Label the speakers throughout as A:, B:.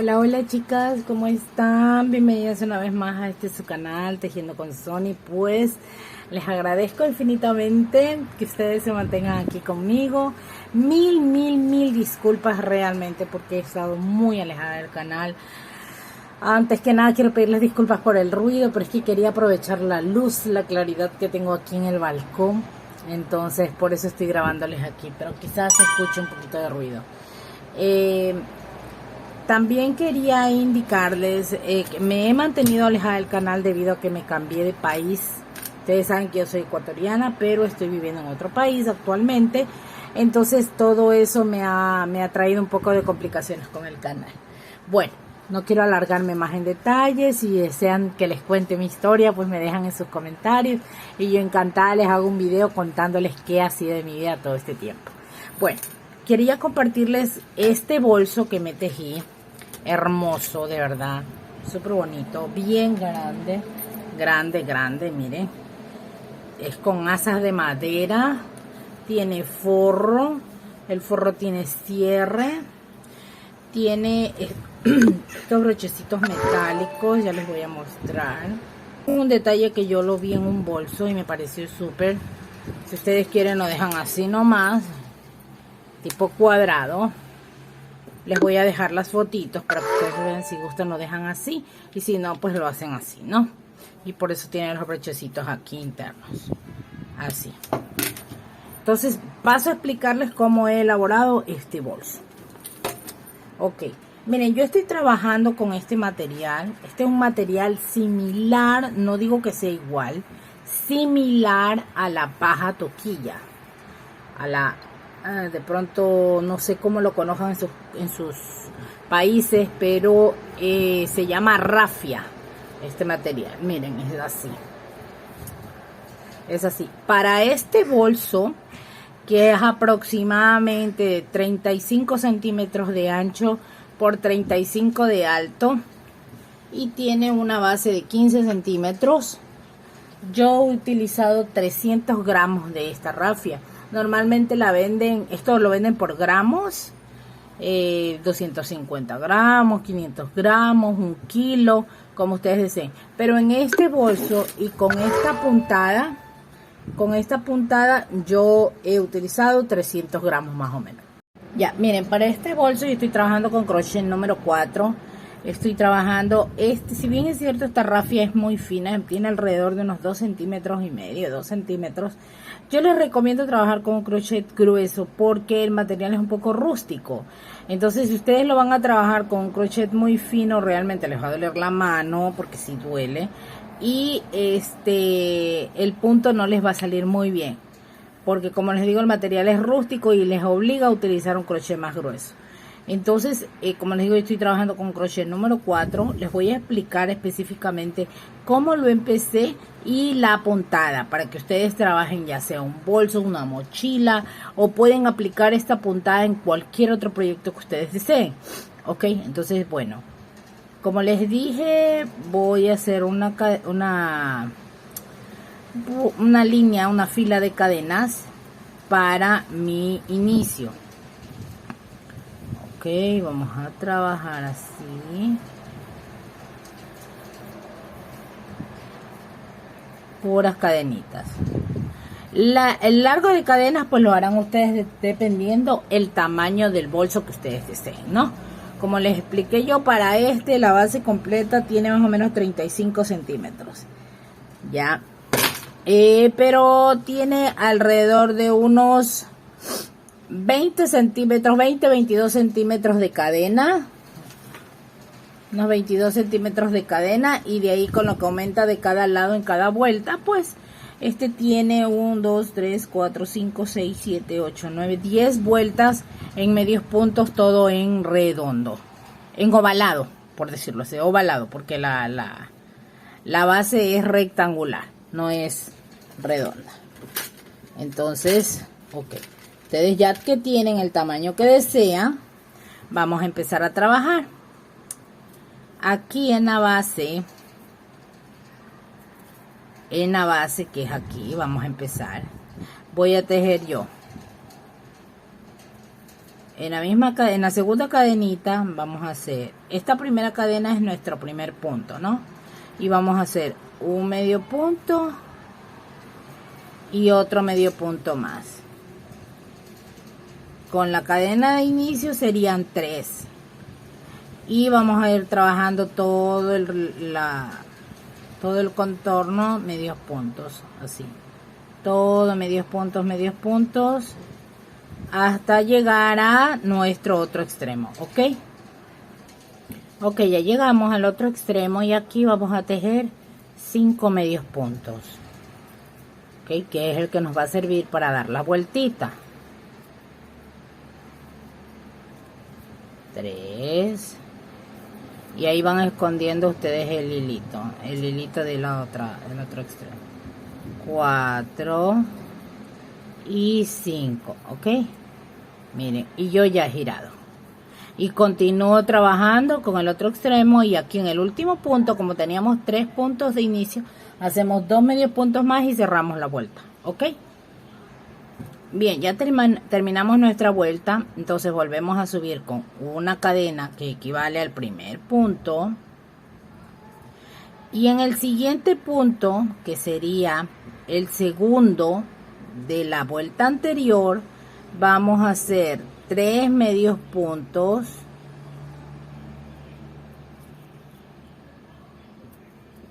A: Hola, hola chicas, ¿cómo están? Bienvenidas una vez más a su canal Tejiendo con Sony. Pues les agradezco infinitamente que ustedes se mantengan aquí conmigo. Mil disculpas realmente porque he estado muy alejada del canal. Antes que nada quiero pedirles disculpas por el ruido, pero es que quería aprovechar la luz, la claridad que tengo aquí en el balcón. Entonces por eso estoy grabándoles aquí, pero quizás se escuche un poquito de ruido. También quería indicarles que me he mantenido alejada del canal debido a que me cambié de país. Ustedes saben que yo soy ecuatoriana, pero estoy viviendo en otro país actualmente. Entonces todo eso me ha traído un poco de complicaciones con el canal. Bueno, no quiero alargarme más en detalles. Si desean que les cuente mi historia, pues me dejan en sus comentarios. Y yo encantada les hago un video contándoles qué ha sido de mi vida todo este tiempo. Bueno, quería compartirles este bolso que me tejí. Hermoso, de verdad, súper bonito, bien grande, miren. Es con asas de madera, tiene forro, el forro tiene cierre, tiene estos brochecitos metálicos, ya les voy a mostrar. Un detalle que yo lo vi en un bolso y me pareció súper. Si ustedes quieren lo dejan así nomás, tipo cuadrado. Les voy a dejar las fotitos para que ustedes vean. Si gustan lo dejan así y si no pues lo hacen así, ¿no? Y por eso tienen los brochecitos aquí internos, así. Entonces paso a explicarles cómo he elaborado este bolso. Ok, miren, yo estoy trabajando con este material. Este es un material similar, no digo que sea igual, similar a la paja toquilla, a la... de pronto no sé cómo lo conozcan en sus países, pero se llama rafia este material. Miren, es así. Para este bolso, que es aproximadamente de 35 centímetros de ancho por 35 de alto y tiene una base de 15 centímetros, yo he utilizado 300 gramos de esta rafia. Normalmente la venden, esto lo venden por gramos, 250 gramos, 500 gramos, 1 kilo, como ustedes deseen. Pero en este bolso y con esta puntada yo he utilizado 300 gramos más o menos. Ya, miren, para este bolso yo estoy trabajando con crochet número 4. Estoy trabajando, si bien es cierto, esta rafia es muy fina, tiene alrededor de unos 2 centímetros y medio, 2 centímetros. Yo les recomiendo trabajar con un crochet grueso porque el material es un poco rústico. Entonces, si ustedes lo van a trabajar con un crochet muy fino, realmente les va a doler la mano porque sí duele. Y el punto no les va a salir muy bien. Porque como les digo, el material es rústico y les obliga a utilizar un crochet más grueso. Entonces, como les digo, yo estoy trabajando con crochet número 4. Les voy a explicar específicamente cómo lo empecé y la puntada para que ustedes trabajen ya sea un bolso, una mochila o pueden aplicar esta puntada en cualquier otro proyecto que ustedes deseen. Ok, entonces bueno, como les dije, voy a hacer una línea, una fila de cadenas para mi inicio. Ok, vamos a trabajar así. Puras cadenitas. El largo de cadenas pues lo harán ustedes dependiendo el tamaño del bolso que ustedes deseen, ¿no? Como les expliqué yo, para la base completa tiene más o menos 35 centímetros. Ya. Pero tiene alrededor de unos 20 centímetros, 22 centímetros de cadena. Unos 22 centímetros de cadena. Y de ahí con lo que aumenta de cada lado en cada vuelta, pues tiene 1, 2, 3, 4, 5, 6, 7, 8, 9, 10 vueltas en medios puntos, todo en redondo. En ovalado, por decirlo así, ovalado, porque la base es rectangular, no es redonda. Entonces, ok. Ustedes ya que tienen el tamaño que desean, vamos a empezar a trabajar. Aquí en la base que es aquí, vamos a empezar. Voy a tejer yo en la segunda cadenita vamos a hacer, esta primera cadena es nuestro primer punto, ¿no? Y vamos a hacer un medio punto y otro medio punto más. Con la cadena de inicio serían 3. Y vamos a ir trabajando todo el contorno medios puntos, así. Todo medios puntos, hasta llegar a nuestro otro extremo, ¿ok? Ok, ya llegamos al otro extremo y aquí vamos a tejer 5 medios puntos, ¿ok? Que es el que nos va a servir para dar la vueltita. 3. Y ahí van escondiendo ustedes el hilito del otro extremo. 4 y 5, ¿ok? Miren, y yo ya he girado. Y continúo trabajando con el otro extremo y aquí en el último punto, como teníamos 3 puntos de inicio, hacemos 2 medios puntos más y cerramos la vuelta, ¿ok? Bien, ya terminamos nuestra vuelta, entonces volvemos a subir con una cadena que equivale al primer punto. Y en el siguiente punto, que sería el segundo de la vuelta anterior, vamos a hacer 3 medios puntos.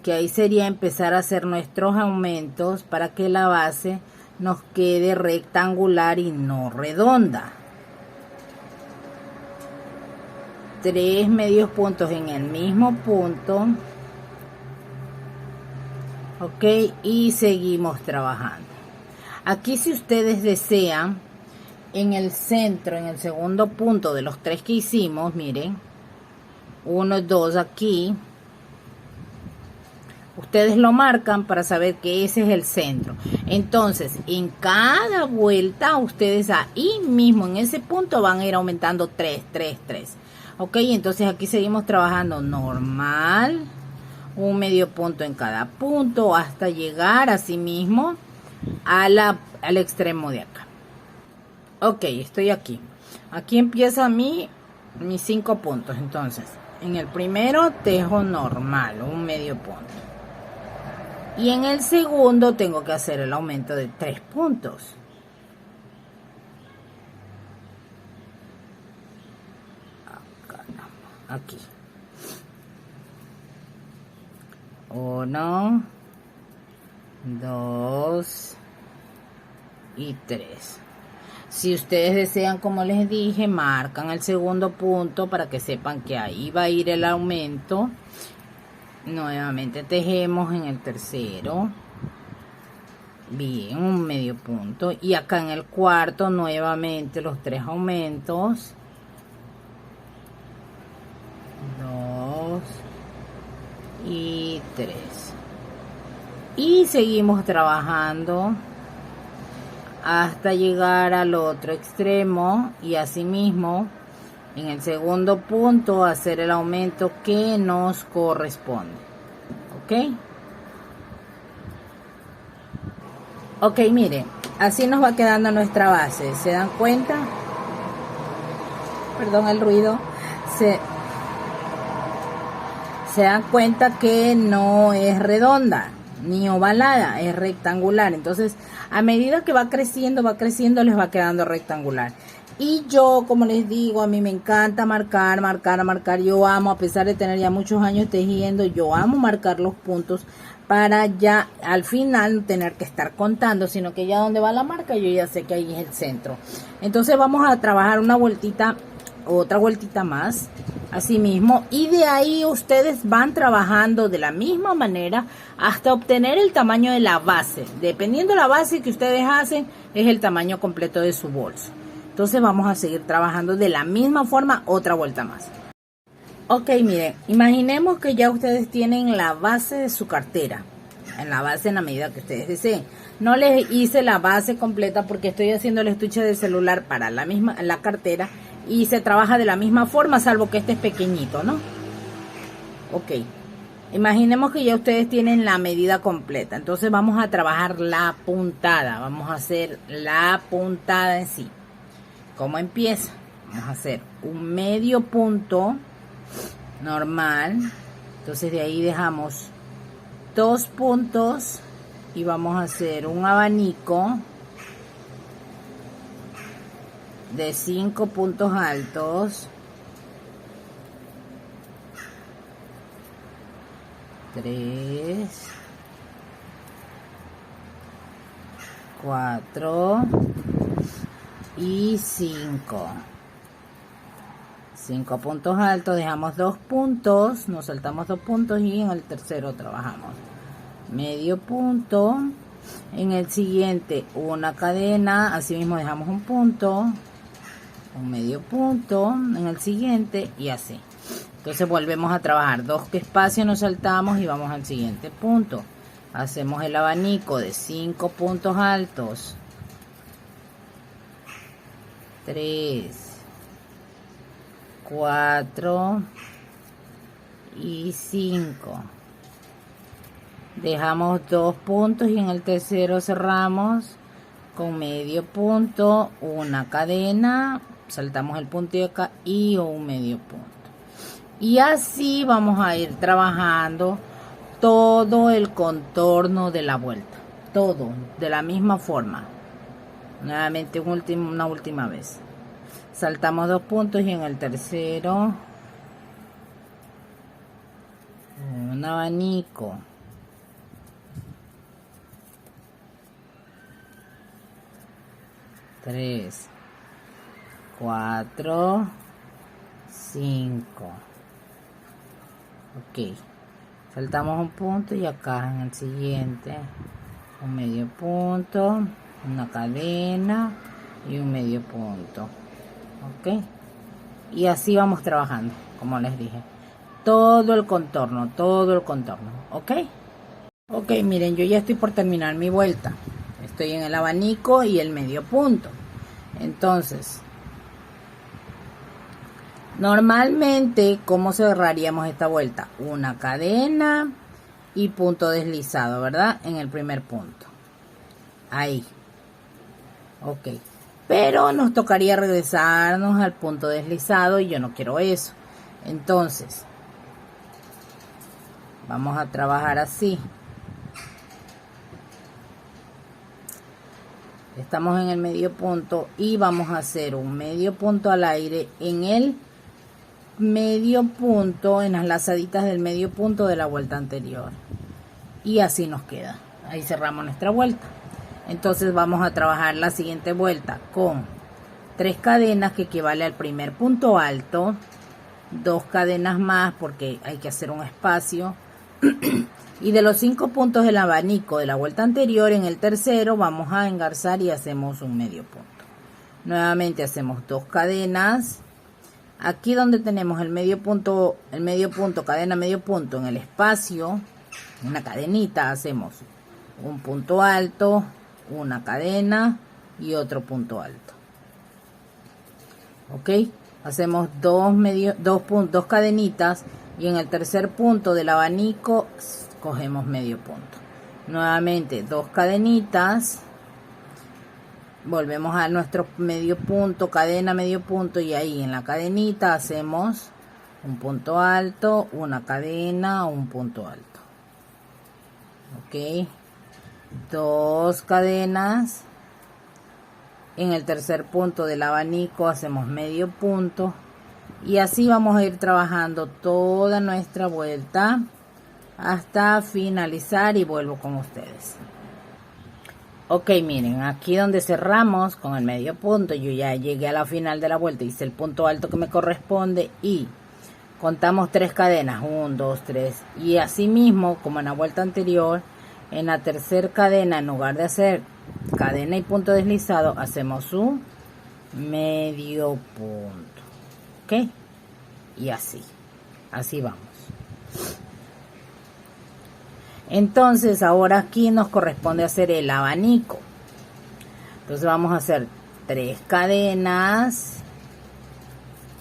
A: Que ahí sería empezar a hacer nuestros aumentos para que la base nos quede rectangular y no redonda. 3 medios puntos en el mismo punto. Ok, y seguimos trabajando. Aquí, si ustedes desean, en el centro, en el segundo punto de los 3 que hicimos, miren, 1, 2 aquí, ustedes lo marcan para saber que ese es el centro. Entonces, en cada vuelta, ustedes ahí mismo, en ese punto, van a ir aumentando 3, 3, 3. Ok, entonces aquí seguimos trabajando normal, un medio punto en cada punto, hasta llegar así mismo al extremo de acá. Ok, estoy aquí. Aquí empieza mis 5 puntos. Entonces, en el primero tejo normal, un medio punto. Y en el segundo tengo que hacer el aumento de 3 puntos. Acá, aquí. 1, 2 y 3. Si ustedes desean, como les dije, marcan el segundo punto para que sepan que ahí va a ir el aumento. Nuevamente tejemos en el tercero. Bien, un medio punto. Y acá en el cuarto, nuevamente los 3 aumentos. 2 y 3. Y seguimos trabajando hasta llegar al otro extremo y asimismo en el segundo punto hacer el aumento que nos corresponde. Ok, miren, así nos va quedando nuestra base. ¿Se dan cuenta? Perdón el ruido. Se dan cuenta que no es redonda ni ovalada, es rectangular. Entonces, a medida que va creciendo, les va quedando rectangular. Y yo, como les digo, a mí me encanta marcar. Yo amo, a pesar de tener ya muchos años tejiendo, yo amo marcar los puntos para ya al final no tener que estar contando, sino que ya donde va la marca, yo ya sé que ahí es el centro. Entonces vamos a trabajar una vueltita, otra vueltita más, así mismo, y de ahí ustedes van trabajando de la misma manera hasta obtener el tamaño de la base. Dependiendo de la base que ustedes hacen, es el tamaño completo de su bolso. Entonces vamos a seguir trabajando de la misma forma otra vuelta más. Ok, miren, imaginemos que ya ustedes tienen la base de su cartera, en la base en la medida que ustedes deseen. No les hice la base completa porque estoy haciendo el estuche del celular para la cartera y se trabaja de la misma forma, salvo que este es pequeñito, ¿no? Ok, imaginemos que ya ustedes tienen la medida completa, entonces vamos a trabajar la puntada, vamos a hacer la puntada en sí. ¿Cómo empieza? Vamos a hacer un medio punto normal. Entonces de ahí dejamos 2 puntos y vamos a hacer un abanico de 5 puntos altos. 3, 4 y 5. 5 puntos altos, dejamos 2 puntos, nos saltamos 2 puntos y en el tercero trabajamos medio punto. En el siguiente una cadena, así mismo dejamos un punto, un medio punto en el siguiente y así. Entonces volvemos a trabajar 2 espacios, nos saltamos y vamos al siguiente punto. Hacemos el abanico de 5 puntos altos. 3, 4 y 5. Dejamos 2 puntos y en el tercero cerramos con medio punto, una cadena, saltamos el punto de acá y un medio punto. Y así vamos a ir trabajando todo el contorno de la vuelta, todo de la misma forma. Nuevamente una última vez. Saltamos 2 puntos y en el tercero un abanico. 3, 4, 5. Ok, saltamos un punto y acá en el siguiente un medio punto, una cadena y un medio punto. Ok, y así vamos trabajando, como les dije, todo el contorno. Ok, ok, miren, yo ya estoy por terminar mi vuelta. Estoy en el abanico y el medio punto. Entonces, normalmente, ¿cómo cerraríamos esta vuelta? Una cadena y punto deslizado, ¿verdad? En el primer punto. Ahí. Ok. Pero nos tocaría regresarnos al punto deslizado y yo no quiero eso. Entonces, vamos a trabajar así. Estamos en el medio punto y vamos a hacer un medio punto al aire en el medio punto, en las lazaditas del medio punto de la vuelta anterior. Y así nos queda. Ahí cerramos nuestra vuelta. Entonces vamos a trabajar la siguiente vuelta con 3 cadenas que equivale al primer punto alto, 2 cadenas más porque hay que hacer un espacio. Y de los 5 puntos del abanico de la vuelta anterior, en el tercero vamos a engarzar y hacemos un medio punto. Nuevamente hacemos 2 cadenas. Aquí donde tenemos el medio punto, cadena, medio punto, en el espacio, una cadenita, hacemos un punto alto, una cadena y otro punto alto. Ok, hacemos 2 cadenitas y en el tercer punto del abanico cogemos medio punto. Nuevamente 2 cadenitas, volvemos a nuestro medio punto, cadena, medio punto y ahí en la cadenita hacemos un punto alto, una cadena, un punto alto. Ok, 2 cadenas, en el tercer punto del abanico hacemos medio punto y así vamos a ir trabajando toda nuestra vuelta hasta finalizar y vuelvo con ustedes. Ok, miren, aquí donde cerramos con el medio punto, yo ya llegué a la final de la vuelta, hice el punto alto que me corresponde y contamos 3 cadenas, 1, 2, 3, y así mismo como en la vuelta anterior, en la tercera cadena, en lugar de hacer cadena y punto deslizado, hacemos un medio punto. Ok, y así vamos. Entonces ahora aquí nos corresponde hacer el abanico. Entonces vamos a hacer 3 cadenas,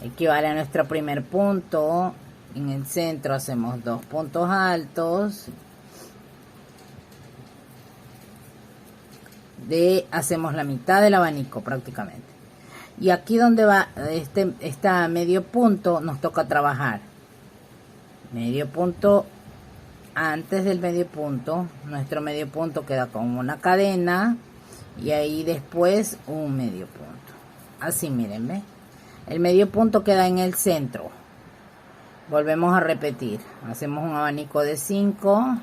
A: equivale a nuestro primer punto. En el centro hacemos 2 puntos altos, hacemos la mitad del abanico prácticamente, Y aquí donde va está medio punto, nos toca trabajar. Medio punto, antes del medio punto, nuestro medio punto queda con una cadena. Y ahí después un medio punto. Así, miren, ¿ve? El medio punto queda en el centro. Volvemos a repetir. Hacemos un abanico de 5.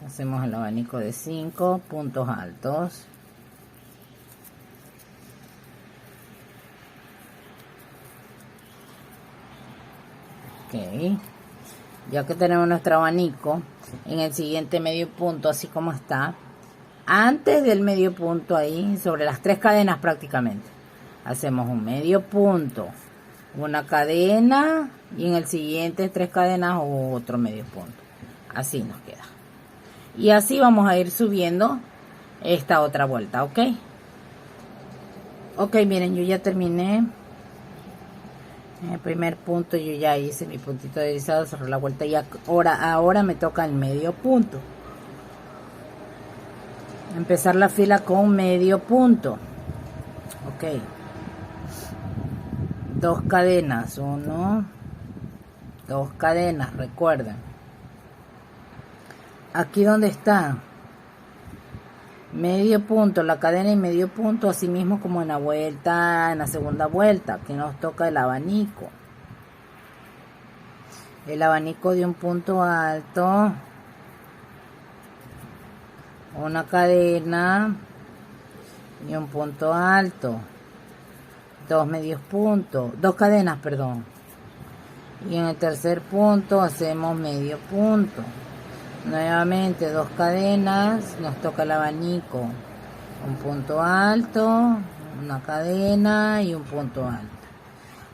A: Hacemos el abanico de 5 puntos altos. Ok. Ya que tenemos nuestro abanico, en el siguiente medio punto, así como está, antes del medio punto ahí, sobre las 3 cadenas prácticamente, hacemos un medio punto, una cadena, y en el siguiente 3 cadenas otro medio punto. Así nos queda. Y así vamos a ir subiendo esta otra vuelta, ¿ok? Ok, miren, yo ya terminé. En el primer punto yo ya hice mi puntito de deslizado, cerré la vuelta y ahora me toca el medio punto. Empezar la fila con medio punto. Ok. 2 cadenas, 1, 2 cadenas, recuerden. Aquí donde está medio punto, la cadena y medio punto, así mismo como en la vuelta, en la segunda vuelta, que nos toca el abanico. El abanico de un punto alto, una cadena y un punto alto, 2 medios puntos, 2 cadenas, perdón. Y en el tercer punto hacemos medio punto. Nuevamente 2 cadenas, nos toca el abanico, un punto alto, una cadena y un punto alto.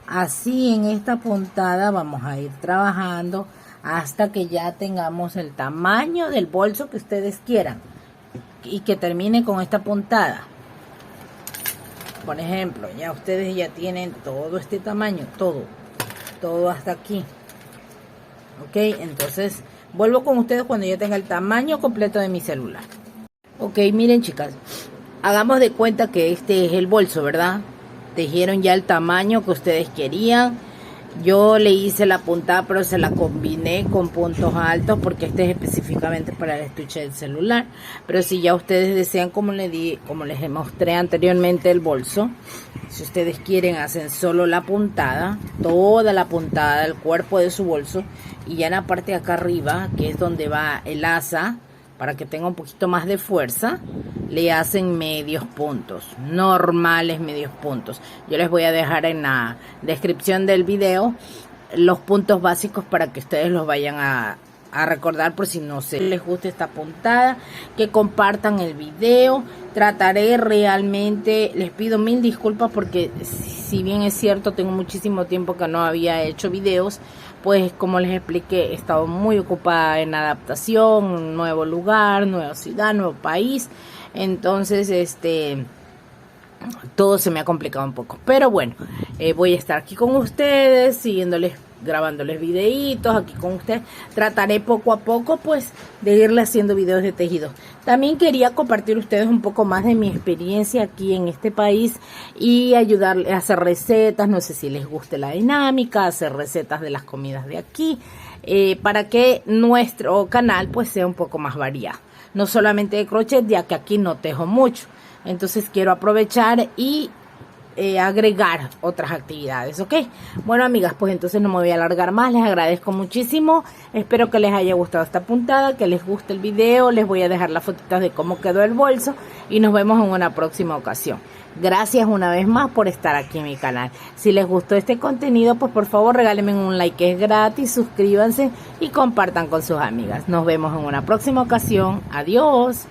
A: Así en esta puntada vamos a ir trabajando hasta que ya tengamos el tamaño del bolso que ustedes quieran y que termine con esta puntada. Por ejemplo, ya ustedes ya tienen todo este tamaño, todo hasta aquí. Ok, entonces vuelvo con ustedes cuando yo tenga el tamaño completo de mi celular. Ok, miren, chicas, hagamos de cuenta que este es el bolso, ¿verdad? Tejieron ya el tamaño que ustedes querían. Yo le hice la puntada, pero se la combiné con puntos altos porque este es específicamente para el estuche del celular. Pero si ya ustedes desean, como les mostré anteriormente el bolso, si ustedes quieren hacen solo la puntada, toda la puntada del cuerpo de su bolso, y ya en la parte de acá arriba, que es donde va el asa, para que tenga un poquito más de fuerza, le hacen medios puntos, normales medios puntos. Yo les voy a dejar en la descripción del video los puntos básicos para que ustedes los vayan a recordar por si no les gusta esta puntada, que compartan el video. Trataré realmente, les pido 1000 disculpas porque si bien es cierto tengo muchísimo tiempo que no había hecho videos, pues como les expliqué he estado muy ocupada en adaptación, un nuevo lugar, nueva ciudad, nuevo país, entonces todo se me ha complicado un poco, pero bueno, voy a estar aquí con ustedes, siguiéndoles, grabándoles videitos aquí con ustedes. Trataré poco a poco pues de irle haciendo videos de tejido. También quería compartir ustedes un poco más de mi experiencia aquí en este país y ayudarles a hacer recetas. No sé si les guste la dinámica, hacer recetas de las comidas de aquí, para que nuestro canal pues sea un poco más variado, no solamente de crochet, ya que aquí no tejo mucho. Entonces quiero aprovechar y agregar otras actividades, ¿ok? Bueno, amigas, pues entonces no me voy a alargar más. Les agradezco muchísimo. Espero que les haya gustado esta puntada, que les guste el video. Les voy a dejar las fotitos de cómo quedó el bolso y nos vemos en una próxima ocasión. Gracias una vez más por estar aquí en mi canal. Si les gustó este contenido, pues por favor regálenme un like, que es gratis, suscríbanse y compartan con sus amigas. Nos vemos en una próxima ocasión. Adiós.